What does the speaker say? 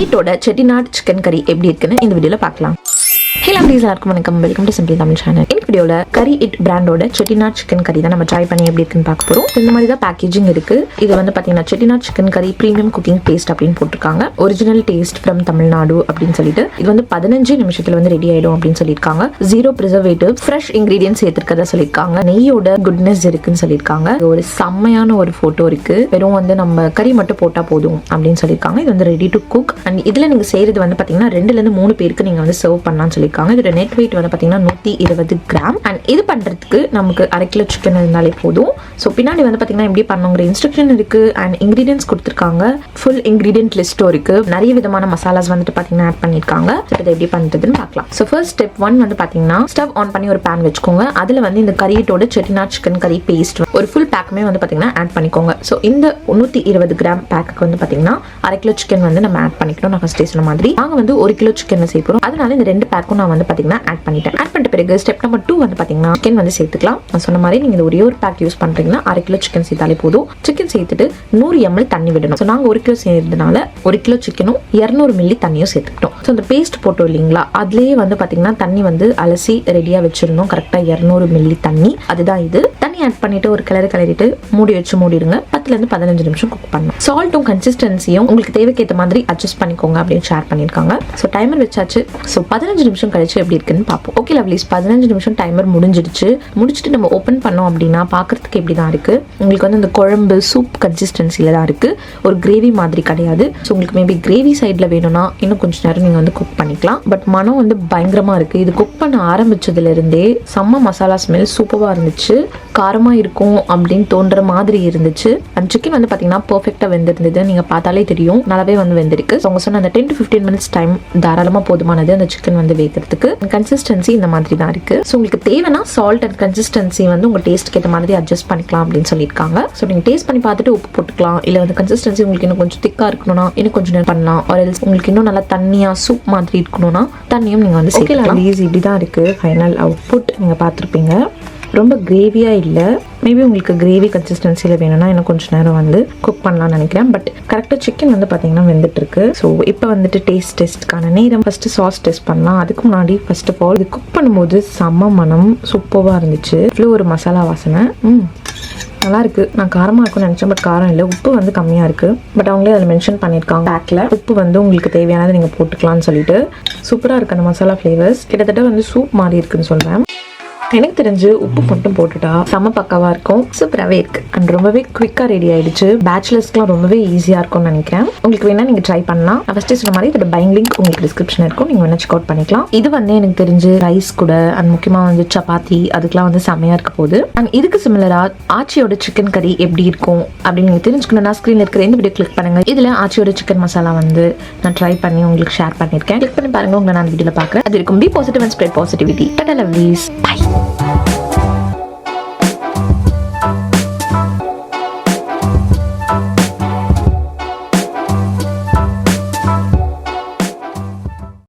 கரீட்டோட Chettinad chicken கறி எப்படி இருக்குன்னு இந்த வீடியோல பார்க்கலாம். ஹலோ எல்லாருக்கும் வணக்கம், welcome to simple Tamil channel. இந்த வீடியோல கரி இட் பிராண்டோட செட்டிநாட் சிக்கன் கறி தான் நம்ம ட்ரை பண்ணி எப்படி இருக்குன்னு பார்க்க போறோம். இந்த மாதிரி தான் பேக்கேஜிங் இருக்கு. இது வந்து பாத்தீங்கன்னா செட்டிநாட் சிக்கன் கறி பிரீமியம் குக்கிங் பேஸ்ட் அப்படின்னு போட்டிருக்காங்க. ஒரிஜினல் டேஸ்ட் ஃப்ரம் தமிழ்நாடு அப்படின்னு சொல்லிட்டு இது வந்து 15 நிமிஷத்துல வந்து ரெடி ஆயிடும் அப்படின்னு சொல்லியிருக்காங்க. 0 preservative, ஃப்ரெஷ் இன்கிரீடியன்ஸ் சேர்த்திருக்கதா சொல்லியிருக்காங்க. நெய்யோட குட்னஸ் இருக்குன்னு சொல்லியிருக்காங்க. ஒரு செம்மையான ஒரு போட்டோ இருக்கு. வெறும் வந்து நம்ம கறி மட்டும் போட்டா போதும் அப்படின்னு சொல்லியிருக்காங்க. இது வந்து ரெடி டு குக் அண்ட் இதுல நீங்க செய்யறது வந்து பாத்தீங்கன்னா 2 ல இருந்து 3 பேருக்கு நீங்க வந்து சர்வ் பண்ணலாம்னு சொல்லியிருக்காங்க. இதோட நெட் வெயிட் வந்து பாத்தீங்கன்னா 120 கிராம் அண்ட் இது பண்றதுக்கு நமக்கு 1/2 கிலோ சிக்கன் இருந்தாலே போதும். ஸோ பின்னாடி வந்து பாத்தீங்கன்னா எப்படி பண்ணுங்கிற இன்ஸ்ட்ரக்ஷன் இருக்கு அண்ட் இன்கிரீடியன்ஸ் கொடுத்துருக்காங்க. ஃபுல் இன்கிரீடியன்ட் லிஸ்ட்டும் இருக்கு. நிறைய விதமான மசாலாஸ் வந்துட்டு பாத்தீங்கன்னா ஆட் பண்ணிருக்காங்க. இதை எப்படி பண்றதுன்னு பார்க்கலாம். ஸோ ஃபர்ஸ்ட் ஸ்டெப் 1 வந்து பாத்தீங்கன்னா ஸ்டவ் ஆன் பண்ணி ஒரு பேன் வச்சுக்கோங்க. அதுல வந்து இந்த கறியோட செட்டிநாட் சிக்கன் கறி பேஸ்ட் ஒரு ஃபுல் பேக்குமே வந்து பாத்தீங்கன்னா ஆட் பண்ணிக்கோங்க. ஸோ இந்த 120 கிராம் பேக்கு வந்து பாத்தீங்கன்னா 1/2 கிலோ சிக்கன் வந்து நம்ம ஆட் பண்ணிக்கணும். நான் ஃபர்ஸ்ட் சொன்ன மாதிரி நாங்க வந்து 1 கிலோ சிக்கன் சேர்ப்போம். அதனால இந்த 2 பேக்கும் நான் வந்து பாத்தீங்கன்னா ஆட் பண்ணிட்டேன். ஆட் பண்ணிட்ட பிறகு ஸ்டெப் நம்பர் 2 வந்து பாத்தீங்கன்னா சிக்கன் வந்து சேர்த்துக்கலாம். நான் சொன்ன மாதிரி நீங்க ஒரே ஒரு பேக் யூஸ் பண்றீங்கன்னா 1/2 கிலோ சிக்கன் சேர்த்தாலே போதும். சிக்கன் சேர்த்துட்டு 100 ml தண்ணி விடணும். ஸோ நாங்க 1 கிலோ சேர்த்ததுனால 1 கிலோ சிக்கனும் 200 மில்லி தண்ணியும் சேர்த்துக்கிட்டோம். ஸோ அந்த பேஸ்ட் போட்டோம் இல்லைங்களா, அதுலயே வந்து பாத்தீங்கன்னா தண்ணி வந்து அலசி ரெடியா வச்சிருந்தோம். கரெக்டா 200 மில்லி தண்ணி. அதுதான் இது. தண்ணி ஆட் பண்ணிட்டு ஒரு கிளறிட்டு மூடி வச்சு மூடிடுங்க. 10 ல இருந்து 15 நிமிஷம் குக் பண்ணணும். சால்ட்டும் கன்சிஸ்டன்சியும் உங்களுக்கு தேவைக்கேற்ற மாதிரி அட்ஜஸ்ட் பண்ணிக்கோங்க அப்படின்னு ஷேர் பண்ணிருக்காங்க. ஸோ டைமர் வச்சாச்சு. ஸோ 15 நிமிஷம் கழிச்சு எப்படி இருக்குன்னு பார்ப்போம். ஓகே லவ்லீஸ், 15 நிமிஷம் டைமர் முடிச்சிட்டு நம்ம ஓப்பன் பண்ணோம் அப்படின்னா பார்க்கறதுக்கு எப்படி தான் இருக்கு. உங்களுக்கு வந்து இந்த குழம்பு சூப் கன்சிஸ்டன்சில தான் இருக்கு. ஒரு கிரேவி மாதிரி கிடையாது. ஸோ உங்களுக்கு மேபி கிரேவி சைட்ல வேணும்னா இன்னும் கொஞ்சம் நேரம் நீங்க வந்து குக் பண்ணிக்கலாம். பட் மனம் வந்து பயங்கரமா இருக்கு. இது குக் பண்ண ஆரம்பிச்சதுல இருந்தே செம்ம மசாலா ஸ்மெல் சூப்பரா இருந்துச்சு. காரமா இருக்கும் அப்படின்னு தோன்ற மாதிரி இருந்துச்சு. அண்ட் சிக்கன் வந்து பாத்தீங்கன்னா பெர்ஃபெக்ட்டா வெந்திருந்தது. நீங்க பார்த்தாலே தெரியும் நல்லாவே வந்து வெந்திருக்கு. அவங்க சொன்ன அந்த 10 to 15 மினிட்ஸ் டைம் தாராளமா போதுமானது அந்த சிக்கன் வந்து வேகிறதுக்கு. கன்சிஸ்டன்சி இந்த மாதிரி தான் இருக்கு. ஸோ உங்களுக்கு தேவைன்னா சால்ட் அண்ட் கன்சிஸ்டன்சி வந்து உங்க டேஸ்ட்க்கு ஏற்ற மாதிரி அட்ஜஸ்ட் பண்ணிக்கலாம் அப்படின்னு சொல்லியிருக்காங்க. ஸோ நீங்க டேஸ்ட் பண்ணி பார்த்துட்டு உப்பு போட்டுக்கலாம். இல்ல வந்து கன்சிஸ்டன்சி உங்களுக்கு இன்னும் கொஞ்சம் திக்கா இருக்கணும்னா இன்னும் கொஞ்சம் நேரம் பண்ணலாம். ஒரு உங்களுக்கு இன்னும் நல்லா தண்ணியா சூப் மாதிரி இருக்கணும்னா தண்ணியும் நீங்க வந்து சேர்க்கலாம். இப்படிதான் இருக்கு ஃபைனல் அவுட்புட். நீங்க பார்த்துருப்பீங்க. ரொம்ப கிரேவியா இல்ல. மேபி உங்களுக்கு கிரேவி கன்சிஸ்டன்சில வேணும்னா இன்னும் கொஞ்சம் நேரம் வந்து குக் பண்ணலாம்னு நினைக்கிறேன். பட் கரெக்டா சிக்கன் வந்து பாத்தீங்கன்னா வெந்துட்டு இருக்கு. ஸோ இப்போ வந்துட்டு டெஸ்ட்கான நேரம். ஃபர்ஸ்ட் சாஸ் டெஸ்ட் பண்ணலாம். அதுக்கு முன்னாடி ஃபர்ஸ்ட் ஆஃப் ஆல் இது குக் பண்ணும்போது செம்ம மனம் சூப்பரா இருந்துச்சு. இவ்வளோ ஒரு மசாலா வாசனை. நல்லா இருக்கு. நான் காரமா இருக்கும்னு நினைச்சேன், பட் காரம் இல்லை. உப்பு வந்து கம்மியா இருக்கு. பட் அவங்களே அதில் மென்ஷன் பண்ணியிருக்காங்க பேக்ல உப்பு வந்து உங்களுக்கு தேவையானது நீங்க போட்டுக்கலாம்னு சொல்லிட்டு. சூப்பரா இருக்கு அந்த மசாலா ஃபிளேவர்ஸ். கிட்டத்தட்ட வந்து சூப் மாதிரி இருக்குன்னு சொல்றேன். எனக்கு தெரிஞ்சு உப்பு மட்டும் போட்டுட்டா செம பக்காவா இருக்கும். சூப்பராகவே இருக்கு அண்ட் ரொம்பவே குவிக்கா ரெடி ஆயிடுச்சு. பேச்சுலர்ஸ்க்குலாம் ரொம்பவே ஈஸியா இருக்கும்னு நினைக்கிறேன். உங்களுக்கு வேணா நீங்க ட்ரை பண்ணலாம். நான் ஃபர்ஸ்ட் சொன்ன மாதிரி இதோட பைங் லிங்க் உங்களுக்கு டிஸ்கிரிப்ஷன் இருக்கும். நீங்க வேணா செக் அவுட் பண்ணிக்கலாம். இது வந்து எனக்கு தெரிஞ்சு ரைஸ் கூட அண்ட் முக்கியமா வந்து சப்பாத்தி அதுக்கெல்லாம் வந்து செமையா இருக்க போகுது. அண்ட் இதுக்கு சிமிலரா ஆச்சியோட சிக்கன் கறி எப்படி இருக்கும் அப்படின்னு நீங்க தெரிஞ்சுக்கணும்னா ஸ்கிரீன்ல இருக்கிற இந்த வீடியோ கிளிக் பண்ணுங்க. இதுல ஆச்சியோட சிக்கன் மசாலா வந்து நான் ட்ரை பண்ணி உங்களுக்கு ஷேர் பண்ணிருக்கேன். கிளிக் பண்ணி பாருங்க. உங்களை நான் வீடியோல பாக்குறேன். அது இருக்கும். Be positive and spread positivity. Tata lovelies. By.